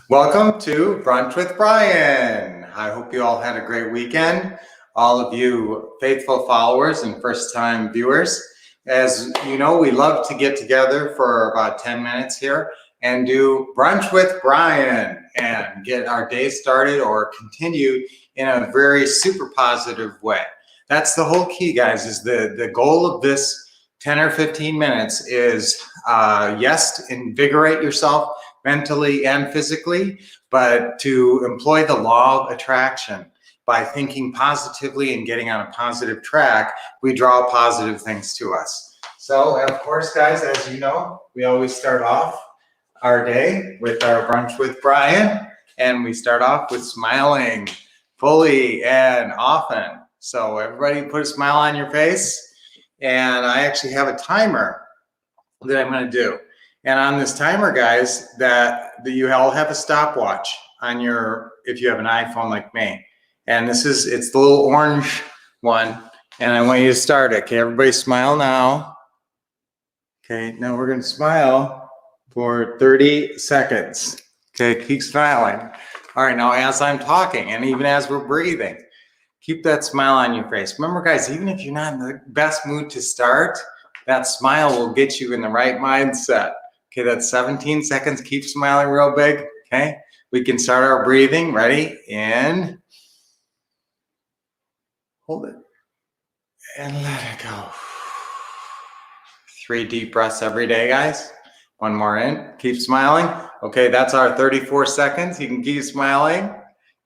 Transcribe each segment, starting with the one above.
Welcome to Brunch with Brian. I hope you all had a great weekend. All of you faithful followers and first-time viewers. As you know, we love to get together for about 10 minutes here and do Brunch with Brian and get our day started or continue in a very super positive way. That's the whole key, guys, is the goal of this 10 or 15 minutes is, yes, invigorate yourself mentally and physically, but to employ the law of attraction. By thinking positively and getting on a positive track, we draw positive things to us. So, of course, guys, as you know, we always start off our day with our Brunch with Brian, and we start off with smiling fully and often. So everybody put a smile on your face, and I actually have a timer that I'm going to do. And on this timer, guys, that you all have a stopwatch on your, if you have an iPhone like me. And it's the little orange one. And I want you to start it. Okay, everybody smile now. Okay, now we're going to smile for 30 seconds. Okay, keep smiling. All right, now as I'm talking and even as we're breathing, keep that smile on your face. Remember, guys, even if you're not in the best mood to start, that smile will get you in the right mindset. Okay, that's 17 seconds. Keep smiling real big. Okay, we can start our breathing. Ready? In. Hold it. And let it go. 3 deep breaths every day, guys. One more in. Keep smiling. Okay, that's our 34 seconds. You can keep smiling.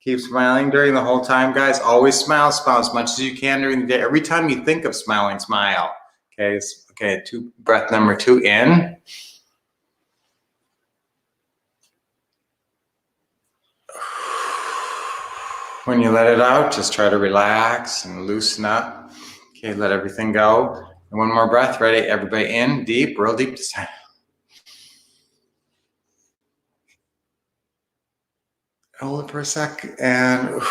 Keep smiling during the whole time, guys. Always smile. Smile as much as you can during the day. Every time you think of smiling, smile. Okay, breath number 2 in. When you let it out, just try to relax and loosen up. Okay, let everything go. And one more breath. Ready? Everybody in, deep, real deep. Hold it for a sec and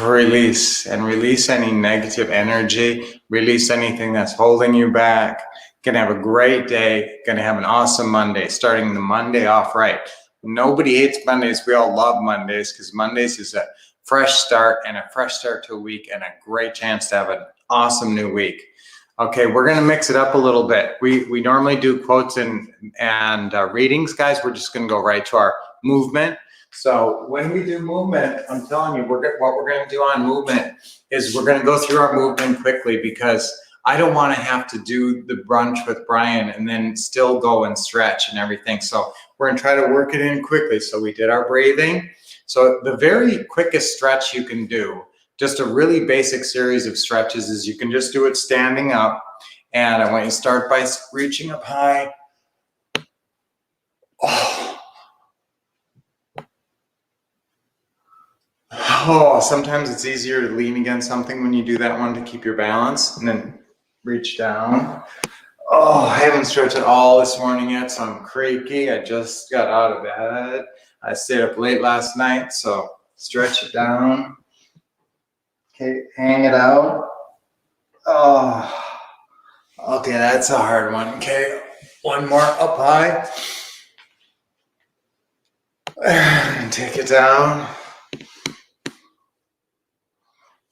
release. And release any negative energy. Release anything that's holding you back. Gonna have a great day. Gonna have an awesome Monday. Starting the Monday off right. Nobody hates Mondays. We all love Mondays because Mondays is a fresh start and a fresh start to a week and a great chance to have an awesome new week. Okay, we're going to mix it up a little bit. We normally do quotes and readings, guys. We're just going to go right to our movement. So when we do movement, I'm telling you, what we're going to do on movement is we're going to go through our movement quickly because I don't want to have to do the Brunch with Brian and then still go and stretch and everything. So we're going to try to work it in quickly. So we did our breathing. So the very quickest stretch you can do, just a really basic series of stretches, is you can just do it standing up. And I want you to start by reaching up high. Oh, sometimes it's easier to lean against something when you do that one to keep your balance, and then reach down. Oh, I haven't stretched at all this morning yet, so I'm creaky. I just got out of bed. I stayed up late last night, so stretch it down. Okay, hang it out. Oh, okay, that's a hard one. Okay, one more up high. And take it down.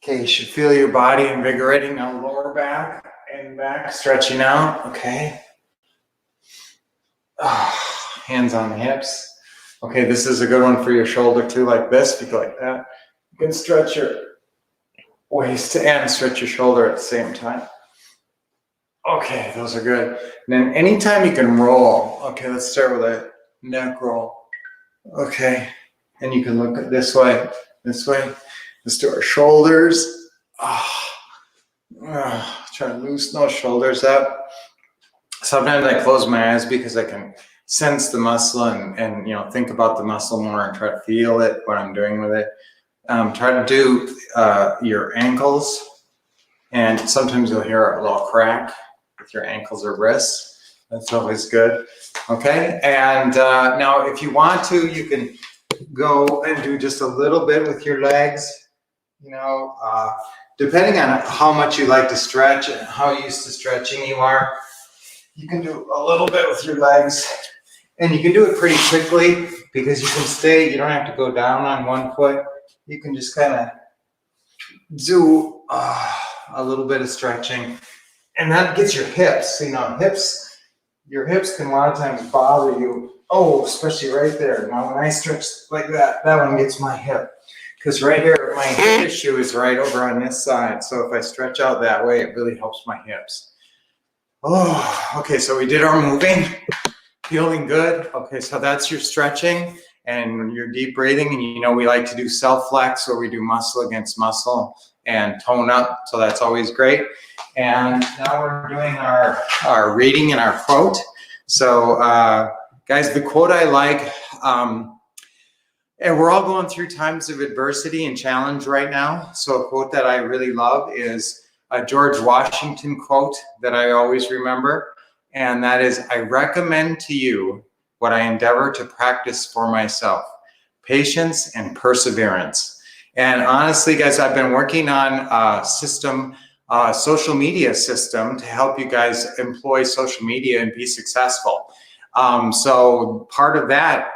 Okay, you should feel your body invigorating. Now lower back and back, stretching out. Okay. Oh, hands on the hips. Okay, this is a good one for your shoulder too, like this. If you go like that, you can stretch your waist and stretch your shoulder at the same time. Okay, those are good. And then anytime you can roll. Okay, let's start with a neck roll. Okay, and you can look at this way. Let's do our shoulders. Try to loosen those shoulders up. Sometimes I close my eyes because I can sense the muscle and think about the muscle more and try to feel it, what I'm doing with it. Try to do your ankles, and sometimes you'll hear a little crack with your ankles or wrists. That's always good. Okay, and now if you want to, you can go and do just a little bit with your legs. Depending on how much you like to stretch and how used to stretching you are, you can do a little bit with your legs And you can do it pretty quickly because you can stay, you don't have to go down on one foot. You can just kind of do a little bit of stretching. And that gets your hips, your hips can a lot of times bother you. Oh, especially right there. Now when I stretch like that, that one gets my hip. Because right here, my hip issue is right over on this side. So if I stretch out that way, it really helps my hips. Oh, okay, so we did our moving. Feeling good. Okay, so that's your stretching and your deep breathing. And we like to do self-flex where we do muscle against muscle and tone up. So that's always great. And now we're doing our reading and our quote. So guys, the quote I like, and we're all going through times of adversity and challenge right now. So a quote that I really love is a George Washington quote that I always remember. And that is, I recommend to you what I endeavor to practice for myself, patience and perseverance. And honestly, guys, I've been working on a system, social media system to help you guys employ social media and be successful. So part of that,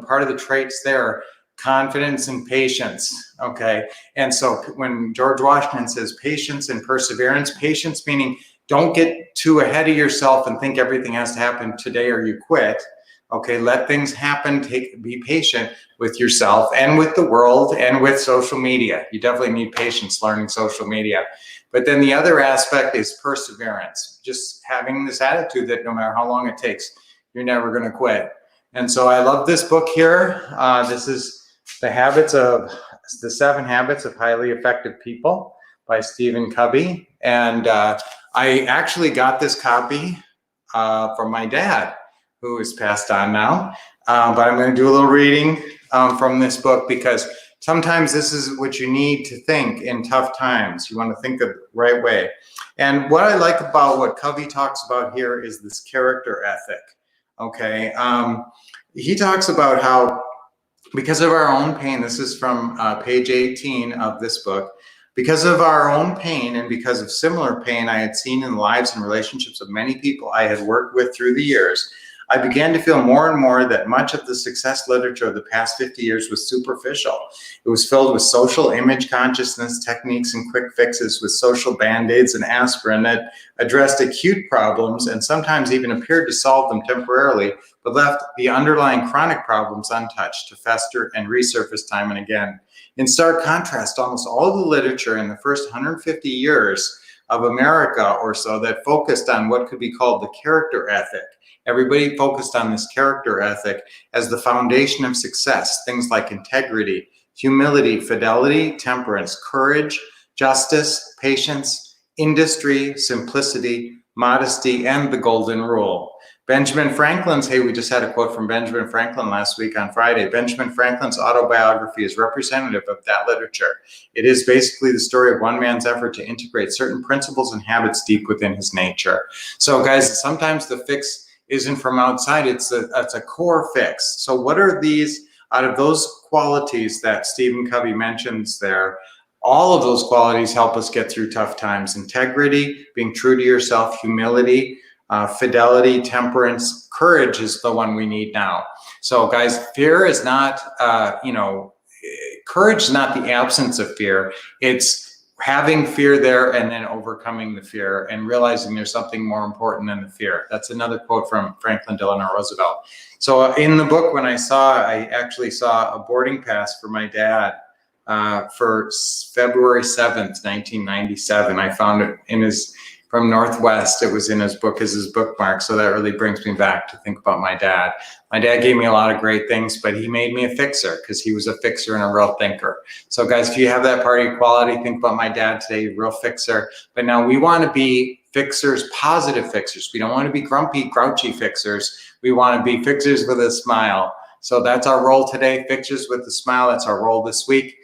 part of the traits there, confidence and patience, okay? And so when George Washington says patience and perseverance, patience meaning don't get too ahead of yourself and think everything has to happen today or you quit. Okay, let things happen. Be patient with yourself and with the world and with social media. You definitely need patience learning social media. But then the other aspect is perseverance. Just having this attitude that no matter how long it takes, you're never going to quit. And so I love this book here. This is The 7 Habits of Highly Effective People by Stephen Covey. And I actually got this copy from my dad, who is passed on now. But I'm going to do a little reading from this book because sometimes this is what you need to think in tough times. You want to think the right way. And what I like about what Covey talks about here is this character ethic. Okay. He talks about how because of our own pain, this is from page 18 of this book, because of our own pain and because of similar pain I had seen in the lives and relationships of many people I had worked with through the years, I began to feel more and more that much of the success literature of the past 50 years was superficial. It was filled with social image consciousness techniques and quick fixes with social band-aids and aspirin that addressed acute problems and sometimes even appeared to solve them temporarily, but left the underlying chronic problems untouched to fester and resurface time and again. In stark contrast, almost all of the literature in the first 150 years of America or so that focused on what could be called the character ethic. Everybody focused on this character ethic as the foundation of success, things like integrity, humility, fidelity, temperance, courage, justice, patience, industry, simplicity, modesty, and the golden rule. Benjamin Franklin's, we just had a quote from Benjamin Franklin last week on Friday. Benjamin Franklin's autobiography is representative of that literature. It is basically the story of one man's effort to integrate certain principles and habits deep within his nature. So guys, sometimes the fix isn't from outside, it's a core fix. So what are these, out of those qualities that Stephen Covey mentions there, all of those qualities help us get through tough times. Integrity, being true to yourself, humility, fidelity, temperance, courage is the one we need now. So guys, fear is not, courage is not the absence of fear. It's having fear there and then overcoming the fear and realizing there's something more important than the fear. That's another quote from Franklin Delano Roosevelt. So in the book, I actually saw a boarding pass for my dad for February 7th, 1997. I found it from Northwest. It was in his book as his bookmark. So that really brings me back to think about my dad. My dad gave me a lot of great things, but he made me a fixer because he was a fixer and a real thinker. So guys, if you have that party quality, think about my dad today, real fixer. But now we want to be fixers, positive fixers. We don't want to be grumpy, grouchy fixers. We want to be fixers with a smile. So that's our role today, fixers with a smile. That's our role this week.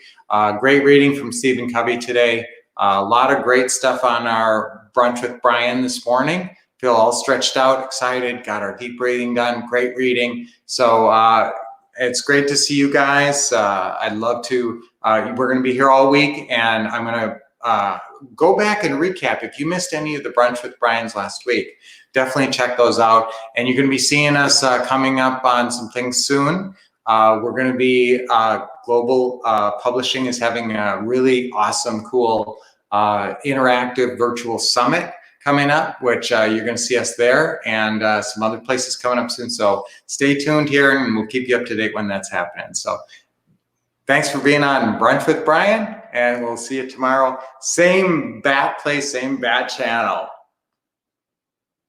Great reading from Stephen Covey today. A lot of great stuff on our Brunch with Brian this morning. Feel all stretched out, excited, got our deep breathing done, great reading. So it's great to see you guys. I'd love to, we're going to be here all week, and I'm going to go back and recap. If you missed any of the Brunch with Brian's last week, definitely check those out. And you're going to be seeing us coming up on some things soon. We're going to be, Global Publishing is having a really awesome, cool interactive virtual summit coming up, which you're going to see us there, and some other places coming up soon. So stay tuned here, and we'll keep you up to date when that's happening. So thanks for being on Brunch with Brian, and we'll see you tomorrow. Same bat place, same bat channel.